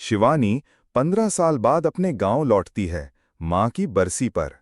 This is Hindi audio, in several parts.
शिवानी 15 साल बाद अपने गांव लौटती है, मां की बरसी पर।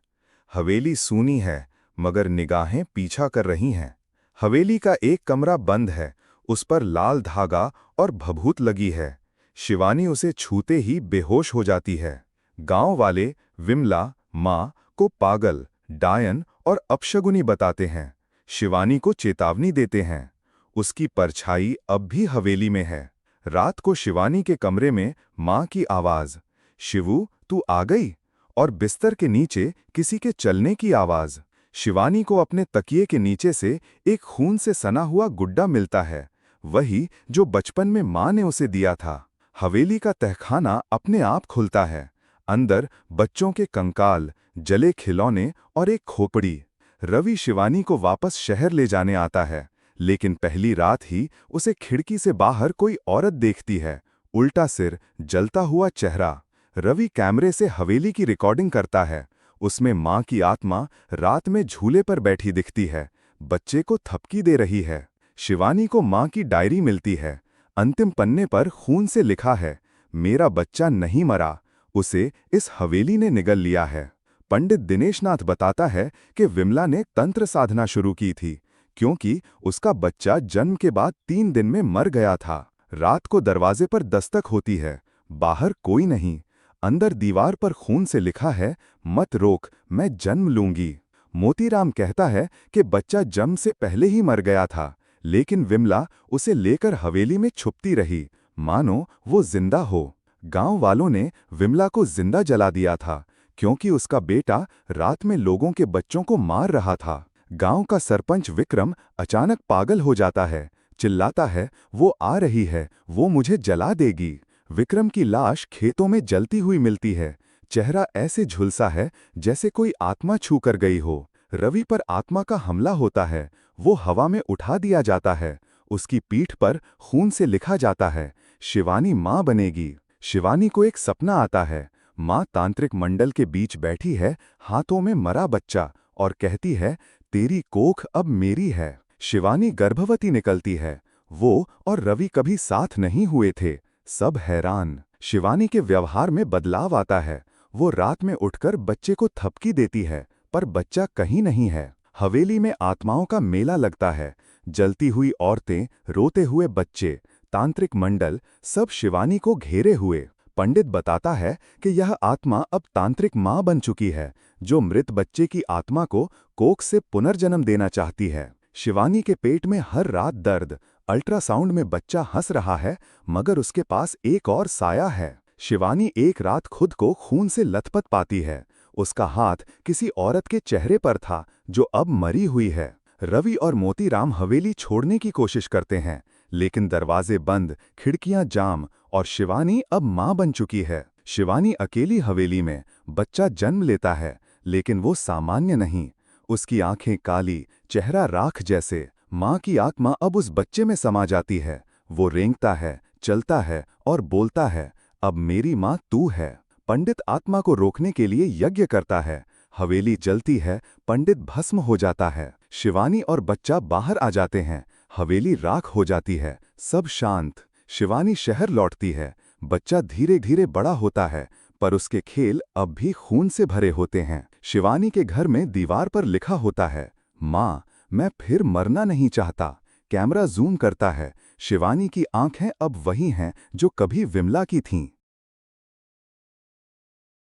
हवेली सूनी है, मगर निगाहें पीछा कर रही हैं। हवेली का एक कमरा बंद है, उस पर लाल धागा और भभूत लगी है। शिवानी उसे छूते ही बेहोश हो जाती है। गांव वाले विमला मां को पागल, डायन और अपशगुनी बताते हैं। शिवानी को चेतावनी देते हैं। उसकी परछाई अब भी हवेली में है। रात को शिवानी के कमरे में मां की आवाज, शिवू तू आ गई? और बिस्तर के नीचे किसी के चलने की आवाज। शिवानी को अपने तकिए के नीचे से एक खून से सना हुआ गुड्डा मिलता है, वही जो बचपन में मां ने उसे दिया था। हवेली का तहखाना अपने आप खुलता है। अंदर बच्चों के कंकाल, जले खिलौने और एक खोपड़ी। रवि शिवानी को वापस शहर ले जाने आता है, लेकिन पहली रात ही उसे खिड़की से बाहर कोई औरत देखती है। उल्टा सिर, जलता हुआ चेहरा। रवि कैमरे से हवेली की रिकॉर्डिंग करता है। उसमें मां की आत्मा रात में झूले पर बैठी दिखती है, बच्चे को थपकी दे रही है। शिवानी को मां की डायरी मिलती है। अंतिम पन्ने पर खून से लिखा है, मेरा बच्चा नहीं मरा, उसे इस हवेली ने निगल लिया है। पंडित दिनेश नाथ बताता है कि विमला ने तंत्र साधना शुरू की थी, क्योंकि उसका बच्चा जन्म के बाद 3 दिन में मर गया था। रात को दरवाजे पर दस्तक होती है, बाहर कोई नहीं। अंदर दीवार पर खून से लिखा है, मत रोक, मैं जन्म लूंगी। मोतीराम कहता है कि बच्चा जन्म से पहले ही मर गया था, लेकिन विमला उसे लेकर हवेली में छुपती रही, मानो वो जिंदा हो। गांव वालों ने विमला को जिंदा जला दिया था, क्योंकि उसका बेटा रात में लोगों के बच्चों को मार रहा था। गांव का सरपंच विक्रम अचानक पागल हो जाता है, चिल्लाता है, वो आ रही है, वो मुझे जला देगी। विक्रम की लाश खेतों में जलती हुई मिलती है। चेहरा ऐसे झुलसा है जैसे कोई आत्मा छू कर गई हो। रवि पर आत्मा का हमला होता है, वो हवा में उठा दिया जाता है। उसकी पीठ पर खून से लिखा जाता है, शिवानी मां बनेगी। शिवानी को एक सपना आता है, मां तांत्रिक मंडल के बीच बैठी है, हाथों में मरा बच्चा, और कहती है, तेरी कोख अब मेरी है। शिवानी गर्भवती निकलती है। वो और रवि कभी साथ नहीं हुए थे। सब हैरान। शिवानी के व्यवहार में बदलाव आता है। वो रात में उठकर बच्चे को थपकी देती है, पर बच्चा कहीं नहीं है। हवेली में आत्माओं का मेला लगता है। जलती हुई औरतें, रोते हुए बच्चे, तांत्रिक मंडल, सब शिवानी को घेरे हुए। पंडित बताता है कि यह आत्मा अब तांत्रिक मां बन चुकी है, जो मृत बच्चे की आत्मा को कोख से पुनर्जन्म देना चाहती है। शिवानी के पेट में हर रात दर्द। अल्ट्रासाउंड में बच्चा हंस रहा है, मगर उसके पास एक और साया है। शिवानी एक रात खुद को खून से लथपथ पाती है। उसका हाथ किसी औरत के चेहरे पर था, जो अब मरी हुई है। रवि और मोतीराम हवेली छोड़ने की कोशिश करते हैं, लेकिन दरवाजे बंद, खिड़कियां जाम, और शिवानी अब मां बन चुकी है। शिवानी अकेली हवेली में। बच्चा जन्म लेता है, लेकिन वो सामान्य नहीं। उसकी आंखें काली, चेहरा राख जैसे। मां की आत्मा अब उस बच्चे में समा जाती है। वो रेंगता है, चलता है और बोलता है, अब मेरी मां तू है। पंडित आत्मा को रोकने के लिए यज्ञ करता है। हवेली जलती है, पंडित भस्म हो जाता है। शिवानी और बच्चा बाहर आ जाते हैं। हवेली राख हो जाती है, सब शांत। शिवानी शहर लौटती है। बच्चा धीरे धीरे बड़ा होता है, पर उसके खेल अब भी खून से भरे होते हैं। शिवानी के घर में दीवार पर लिखा होता है, मां, मैं फिर मरना नहीं चाहता। कैमरा जूम करता है। शिवानी की आंखें अब वही हैं जो कभी विमला की थीं।